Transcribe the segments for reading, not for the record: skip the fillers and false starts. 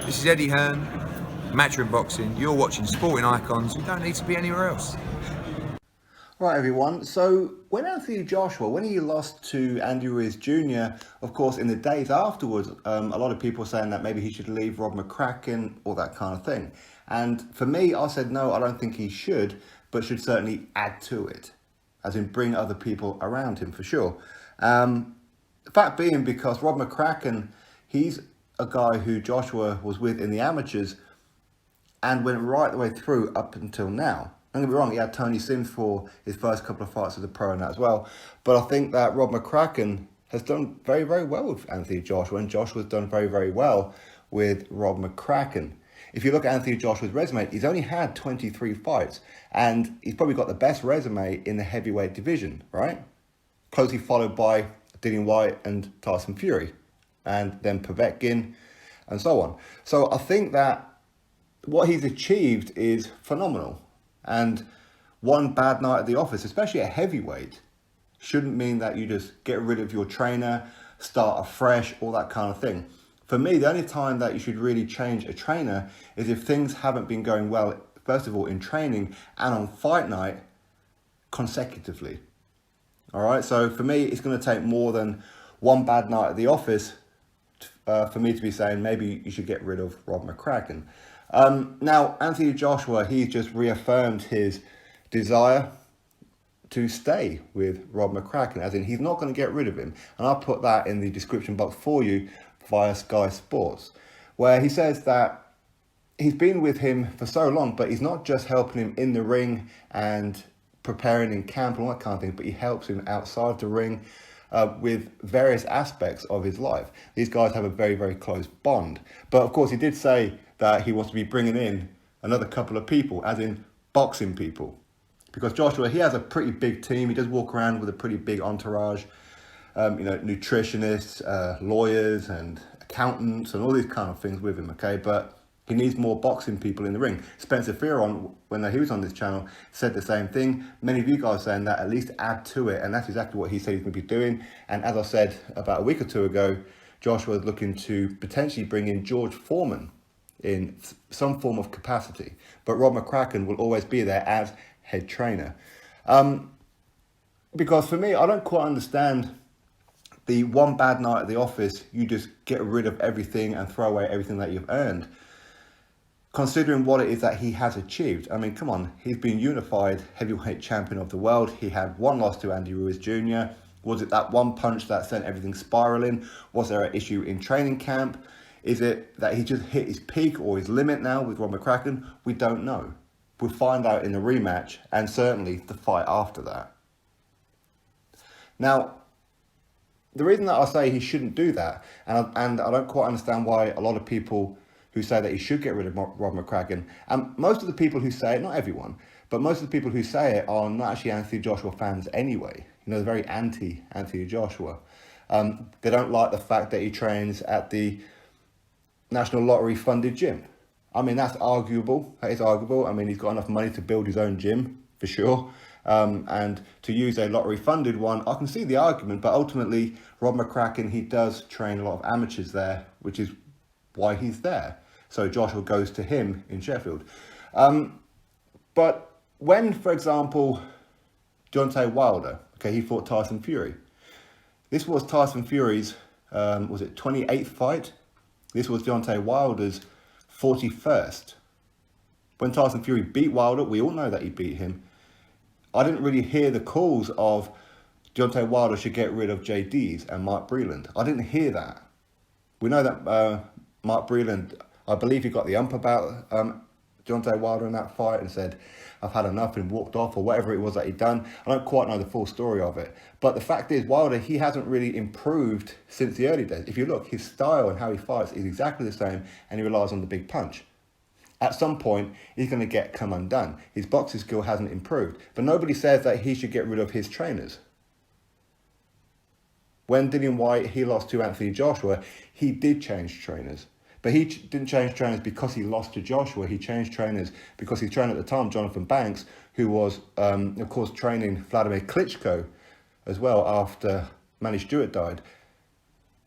This is Eddie Hearn, Matchroom Boxing. You're watching Sporting Icons. You don't need to be anywhere else. Right, everyone. So when Anthony Joshua, when he lost to Andy Ruiz Jr., of course, in the days afterwards, a lot of people were saying that maybe he should leave Rob McCracken, all that kind of thing. And for me, I said, no, I don't think he should, but should certainly add to it, as in bring other people around him for sure. The fact being, because Rob McCracken, he's a guy who Joshua was with in the amateurs and went right the way through up until now. Don't get me wrong, he had Tony Sims for his first couple of fights as a pro and that as well. But I think that Rob McCracken has done very, very well with Anthony Joshua, and Joshua's done very, very well with Rob McCracken. If you look at Anthony Joshua's resume, he's only had 23 fights, and he's probably got the best resume in the heavyweight division, right? Closely followed by Dillian Whyte and Tyson Fury, and then Povetkin, and so on. So I think that what he's achieved is phenomenal. And one bad night at the office, especially at heavyweight, shouldn't mean that you just get rid of your trainer, start afresh, all that kind of thing. For me, the only time that you should really change a trainer is if things haven't been going well, first of all, in training and on fight night consecutively. All right, so for me, it's going to take more than one bad night at the office for me to be saying maybe you should get rid of Rob McCracken. Now, Anthony Joshua, he's just reaffirmed his desire to stay with Rob McCracken, as in he's not going to get rid of him. And I'll put that in the description box for you via Sky Sports, where he says that he's been with him for so long, but he's not just helping him in the ring and preparing in camp and all that kind of thing, but he helps him outside the ring with various aspects of his life. These guys have a very, very close bond. But of course, he did say that he wants to be bringing in another couple of people, as in boxing people. Because Joshua, he has a pretty big team. He does walk around with a pretty big entourage, nutritionists, lawyers and accountants and all these kind of things with him, okay? But he needs more boxing people in the ring. Spencer Fearon, when he was on this channel, said the same thing. Many of you guys saying that at least add to it, and that's exactly what he said he's going to be doing. And as I said about a week or two ago, Joshua is looking to potentially bring in George Foreman in some form of capacity, but Rob McCracken will always be there as head trainer. Because for me, I don't quite understand the one bad night at the office, you just get rid of everything and throw away everything that you've earned, considering what it is that he has achieved. I mean, come on, he's been unified heavyweight champion of the world. He had one loss to Andy Ruiz Jr. Was it that one punch that sent everything spiraling? Was there an issue in training camp? Is it that he just hit his peak or his limit now with Rob McCracken? We don't know. We'll find out in the rematch, and certainly the fight after that. Now, the reason that I say he shouldn't do that, and I don't quite understand why a lot of people who say that he should get rid of Rob McCracken, and most of the people who say it, not everyone, but most of the people who say it are not actually Anthony Joshua fans anyway. You know, they're very anti-Anthony Joshua. They don't like the fact that he trains at the National Lottery funded gym. I mean, that's arguable. That is arguable. I mean, he's got enough money to build his own gym, for sure. And to use a lottery funded one, I can see the argument, but ultimately, Rob McCracken, he does train a lot of amateurs there, which is why he's there. So Joshua goes to him in Sheffield. But when, for example, Deontay Wilder, okay, he fought Tyson Fury. This was Tyson Fury's, 28th fight? This was Deontay Wilder's 41st. When Tyson Fury beat Wilder, we all know that he beat him. I didn't really hear the calls of Deontay Wilder should get rid of JD's and Mark Breland. I didn't hear that. We know that Mark Breland, I believe he got the ump about Deontay Wilder in that fight and said, I've had enough, and walked off, or whatever it was that he'd done. I don't quite know the full story of it. But the fact is, Wilder, he hasn't really improved since the early days. If you look, his style and how he fights is exactly the same, and he relies on the big punch. At some point, he's going to come undone. His boxing skill hasn't improved. But nobody says that he should get rid of his trainers. When Dillian Whyte, he lost to Anthony Joshua, he did change trainers. But he didn't change trainers because he lost to Joshua. He changed trainers because he trained at the time Jonathan Banks, who was, of course, training Vladimir Klitschko as well after Manny Stewart died.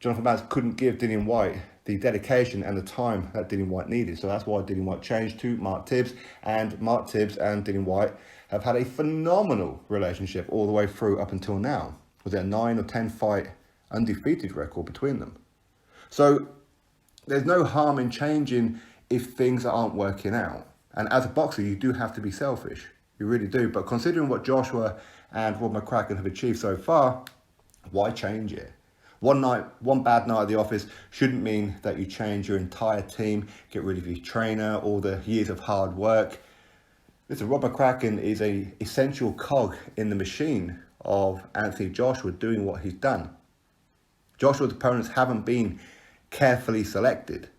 Jonathan Banks couldn't give Dillian Whyte the dedication and the time that Dillian Whyte needed. So that's why Dillian Whyte changed to Mark Tibbs, and Mark Tibbs and Dillian Whyte have had a phenomenal relationship all the way through up until now. Was there a 9 or 10 fight undefeated record between them? So there's no harm in changing if things aren't working out. And as a boxer, you do have to be selfish. You really do. But considering what Joshua and Rob McCracken have achieved so far, why change it? One bad night at the office shouldn't mean that you change your entire team, get rid of your trainer, all the years of hard work. Listen, Rob McCracken is an essential cog in the machine of Anthony Joshua doing what he's done. Joshua's opponents haven't been carefully selected.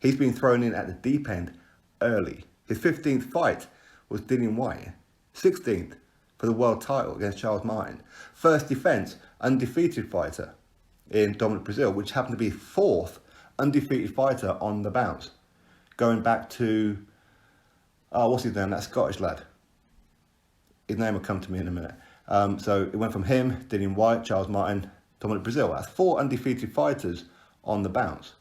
He's been thrown in at the deep end early. His 15th fight was Dillian Whyte. 16th for the world title against Charles Martin. First defense, undefeated fighter in Dominic Brazil, which happened to be 4th undefeated fighter on the bounce. Going back to, what's his name, that Scottish lad. His name will come to me in a minute. So it went from him, Dillian Whyte, Charles Martin, Dominic Brazil. That's 4 undefeated fighters on the bounce.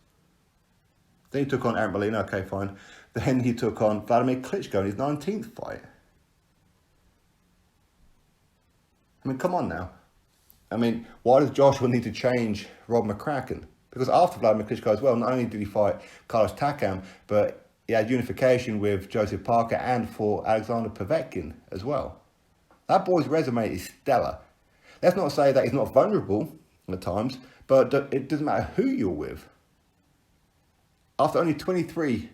Then he took on Aaron Molina, okay, fine. Then he took on Vladimir Klitschko in his 19th fight. I mean, come on now. I mean, why does Joshua need to change Rob McCracken? Because after Vladimir Klitschko as well, not only did he fight Carlos Takam, but he had unification with Joseph Parker and for Alexander Povetkin as well. That boy's resume is stellar. Let's not say that he's not vulnerable at times, but it doesn't matter who you're with. After only 23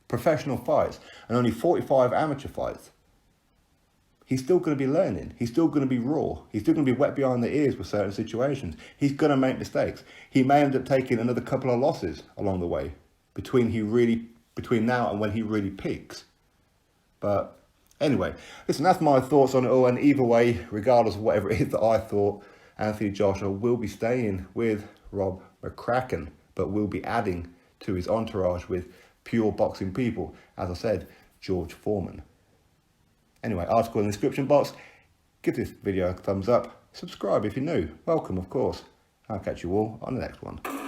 professional fights and only 45 amateur fights, he's still going to be learning. He's still going to be raw. He's still going to be wet behind the ears with certain situations. He's going to make mistakes. He may end up taking another couple of losses along the way between now and when he really peaks. But anyway, listen, that's my thoughts on it all. And either way, regardless of whatever it is that I thought, Anthony Joshua will be staying with Rob McCracken, but will be adding to his entourage with pure boxing people. As I said, George Foreman. Anyway, article in the description box. Give this video a thumbs up. Subscribe if you're new. Welcome, of course. I'll catch you all on the next one.